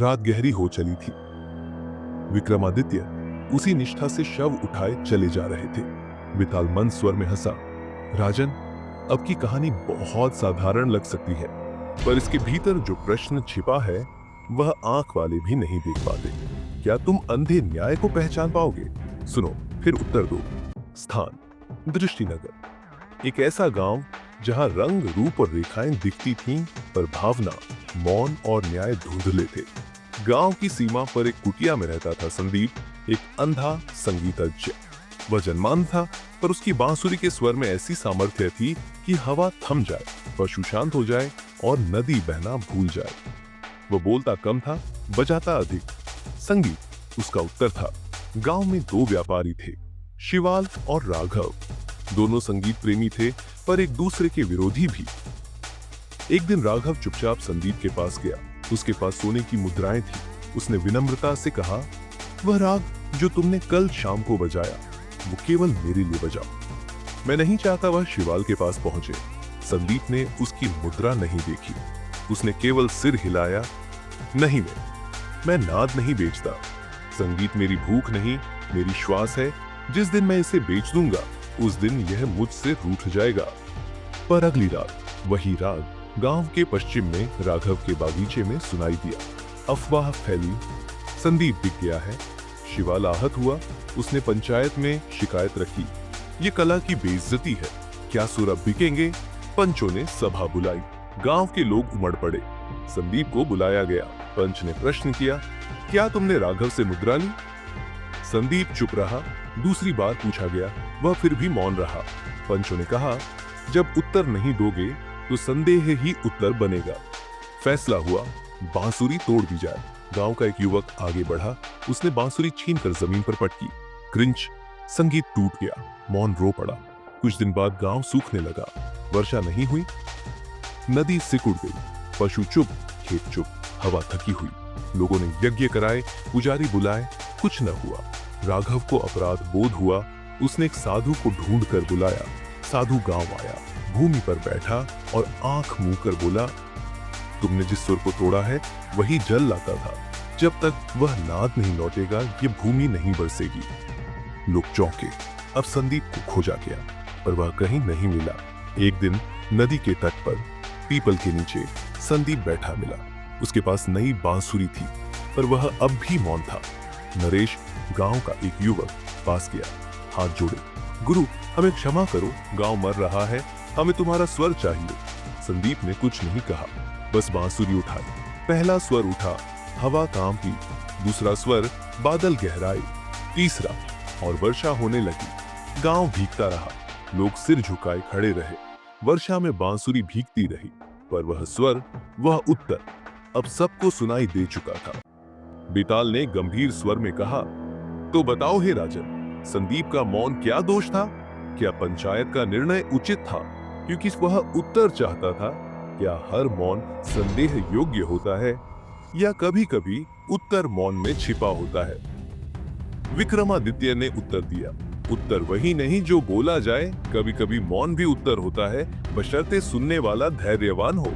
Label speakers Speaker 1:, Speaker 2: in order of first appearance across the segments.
Speaker 1: रात गहरी हो चली थी। विक्रमादित्य उसी निष्ठा से शव उठाए चले जा रहे थे। बेताल मंद स्वर में हंसा, राजन, अब की कहानी बहुत साधारण लग सकती है, पर इसके भीतर जो प्रश्न छिपा है वह आंख वाले भी नहीं देख पाते। क्या तुम अंधे न्याय को पहचान पाओगे? सुनो, फिर उत्तर दो। स्थान दृष्टिनगर, एक ऐसा गांव जहां रंग, रूप और रेखाएं दिखती थीं, पर भावना, मौन और न्याय धुंधले थे। गांव की सीमा पर एक कुटिया में रहता था संदीप, एक अंधा संगीतज्ञ। वह जन्मान था, पर उसकी बांसुरी के स्वर में ऐसी सामर्थ्य थी कि हवा थम जाए, पशु शांत हो जाए और नदी बहना भूल जाए। वह बोलता कम था, बजाता अधिक। संगीत उसका उत्तर था। गांव में दो व्यापारी थे, शिवाल और राघव। दोनों संगीत प्रेमी थे, पर एक दूसरे के विरोधी भी। एक दिन राघव चुपचाप संदीप के पास गया। उसके पास सोने की मुद्राएं थी। उसने विनम्रता से कहा, वह राग जो तुमने कल शाम को बजाया, वो केवल मेरे लिए बजाओ। मैं नहीं चाहता वह शिवाल के पास पहुंचे। संदीप ने उसकी मुद्रा नहीं देखी। उसने केवल सिर हिलाया। नहीं, मैं नाद नहीं बेचता। संगीत मेरी भूख नहीं, मेरी श्वास है। जिस दिन मैं इसे बेच दूंगा, उस दिन यह मुझसे रूठ जाएगा। पर अगली रात वही राग गांव के पश्चिम में राघव के बागीचे में सुनाई दिया। अफवाह फैली, संदीप बिक गया है। शिवाल आहत हुआ। उसने पंचायत में शिकायत रखी, ये कला की बेइज्जती है। क्या सुर अब बिकेंगे? पंचों ने सभा बुलाई। गांव के लोग उमड़ पड़े। संदीप को बुलाया गया। पंच ने प्रश्न किया, क्या तुमने राघव से मुद्रा ली? संदीप चुप रहा। दूसरी बार पूछा गया, वह फिर भी मौन रहा। पंचों ने कहा, जब उत्तर नहीं दोगे तो संदेह ही उत्तर बनेगा। फैसला हुआ, बांसुरी तोड़ दी जाए। गांव का एक युवक आगे बढ़ा। उसने बांसुरी छीनकर जमीन पर पटकी। क्रिंच, संगीत टूट गया। मौन रो पड़ा। कुछ दिन बाद गांव सूखने लगा। वर्षा नहीं हुई। नदी सिकुड़ गई। पशु चुप, खेत चुप, हवा थकी हुई। लोगों ने यज्ञ कराए, पुजारी बुलाए, कुछ न हुआ। राघव को अपराध बोध हुआ। उसने एक साधु को ढूंढ कर बुलाया। साधु गांव आया, भूमि पर बैठा और आंख मुंह कर बोला, तुमने जिस सुर को तोड़ा है वही जल लाता था। जब तक वह नाद नहीं लौटेगा, ये भूमि नहीं बरसेगी। लोग चौंके। अब संदीप को खोजा गया, पर वह कहीं नहीं मिला। एक दिन नदी के तट पर पीपल के नीचे संदीप बैठा मिला। उसके पास नई बांसुरी थी, पर वह अब भी मौन था। नरेश, गांव का एक युवक, पास गया। हाथ जोड़े, गुरु, हमें क्षमा करो, गांव मर रहा है, हमें तुम्हारा स्वर चाहिए। संदीप ने कुछ नहीं कहा, बस बांसुरी उठाई। पहला स्वर उठा, हवा कांपी। दूसरा स्वर, बादल गहराए। तीसरा, और वर्षा होने लगी। गांव भीगता रहा। लोग सिर झुकाए खड़े रहे। वर्षा में बांसुरी भीगती रही, पर वह स्वर, वह उत्तर अब सबको सुनाई दे चुका था। बेताल ने गंभीर स्वर में कहा, तो बताओ हे राजन, संदीप का मौन क्या दोष था? क्या पंचायत का निर्णय उचित था क्योंकि वह उत्तर चाहता था? क्या हर मौन संदेह योग्य होता है, या कभी कभी उत्तर मौन में छिपा होता है? विक्रमादित्य ने उत्तर दिया, उत्तर वही नहीं जो बोला जाए। कभी कभी मौन भी उत्तर होता है, बशर्ते सुनने वाला धैर्यवान हो।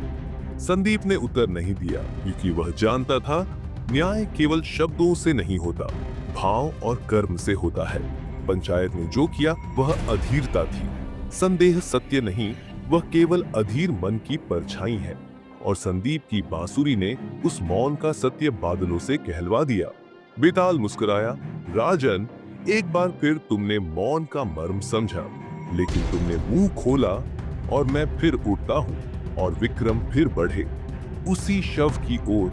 Speaker 1: संदीप ने उत्तर नहीं दिया क्योंकि वह जानता था, न्याय केवल शब्दों से नहीं होता, भाव और कर्म से होता है। पंचायत ने जो किया वह अधीरता थी। संदेह सत्य नहीं, वह केवल अधीर मन की परछाई है। और संदीप की बांसुरी ने उस मौन का सत्य बादलों से कहलवा दिया। बेताल मुस्कुराया, राजन, एक बार फिर तुमने मौन का मर्म समझा, लेकिन तुमने मुंह खोला और मैं फिर उठता हूं। और विक्रम फिर बढ़े, उसी शव की ओर